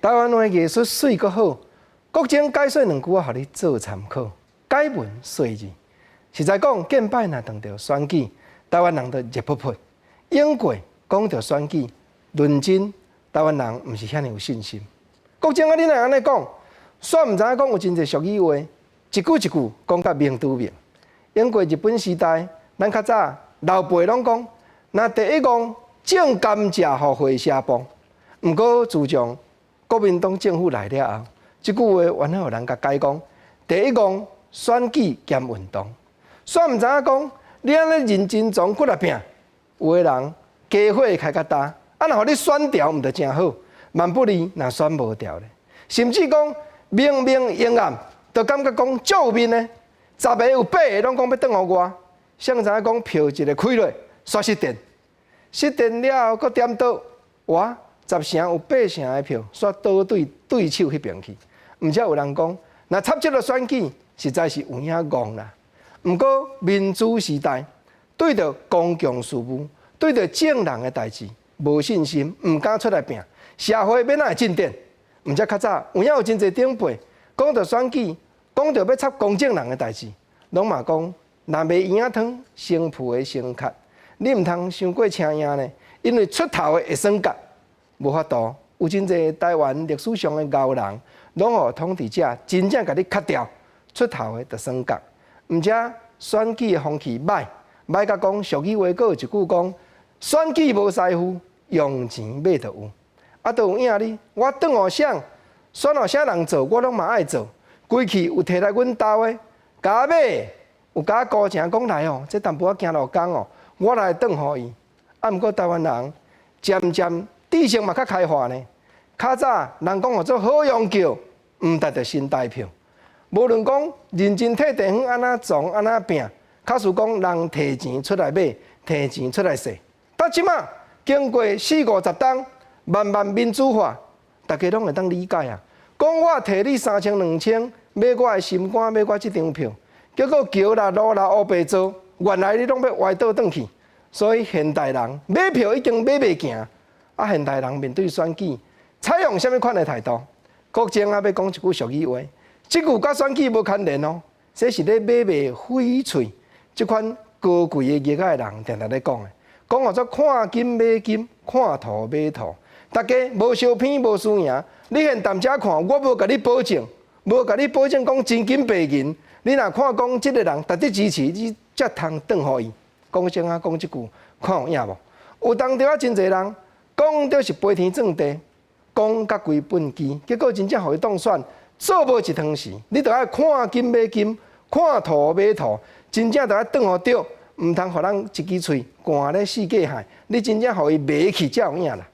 台湾话艺术水阁好，国情解说两句啊，互你做参考。解文说字，实在讲，见摆若当着选举，台湾人都热扑扑。用过讲到选举，论真，台湾人毋是遐尼有信心。国情啊，你若安尼讲，煞毋知影讲有真侪俗语话，一句一句讲甲明拄明。用过日本时代，咱较早老辈拢讲，若第一讲种甘蔗互回社帮。毋过自从国民党政府来了后，即句话原来有人甲改讲，第一讲选举兼运动。煞毋知影讲，你安尼认真从骨力拼，有的人家伙开较大，啊，若互你选调，毋就真好。万不利，若选无调咧，甚至讲明明阴暗，就感觉讲足有面咧。10个有8个拢讲要转互我，谁知影讲票一个开落，煞失电，失电了后，佫点倒，哇！10成有8成的票，煞倒对手迄边去。毋则有人讲，若插这个选举，实在是有影戆啦。毋过民主时代，对着公共事务，对着正人的代志，无信心，毋敢出来拼，社会要哪会进展？毋则较早有影有真侪长辈讲到选举。讲到要插公正人的代志，拢嘛讲，若卖圆仔汤，成铺的先卡，你毋通伤过请赢呢，因为出头的会算角，无法度。有真侪台湾历史上的牛人，拢互统治者真正甲你卡掉，出头的就算角。毋则选举的风气歹，歹甲讲俗语话，佫有一句讲，选举无师傅，用钱买就有。啊，都有影哩，我转互谁，选互啥人做，我拢嘛爱做。规气有摕来阮兜的，甲我买，有甲我高声讲来哦，这淡薄仔行路工哦，我来转互伊。啊，毋过台湾人渐渐知识嘛较开化呢。较早人讲互做好用桥，毋值得新台票。无论讲认真摕地方安怎种安怎拼，假使讲人摕钱出来买，摕钱出来踅。到即马经过40-50冬，慢慢民主化，大家拢会当理解啊。讲我摕你3000-2000。买我的心肝，买我这张票，结果桥啦、路啦、乌白做，原来你拢要歪倒转去。所以现代人买票已经买袂行，啊！现代人面对选举，采用什么款的态度？国情啊，要讲一句俗语话，这句甲选举无牵连哦，这是咧买卖翡翠，这款高贵的业界的人常常咧讲的，讲叫做看金买金，看图买图，大家无相偏无输赢，你现淡遮看，我无甲你保证。无甲你保证讲真金白银，你若看讲即个人值得支持，你才通转互伊。讲声啊，讲即句，看有影无？有当着啊，真侪人讲着是飞天转地，讲甲归本机，结果真正互伊当选，做无一趟时，你着爱看金买金，看图买图，真正着爱转互着，毋通互人一支喙寒咧世界海，你真正互伊卖去才有影啦。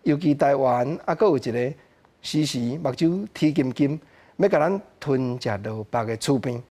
尤其台湾啊，佫有一个时时目睭天金金。要甲咱吞食落腹的厝边。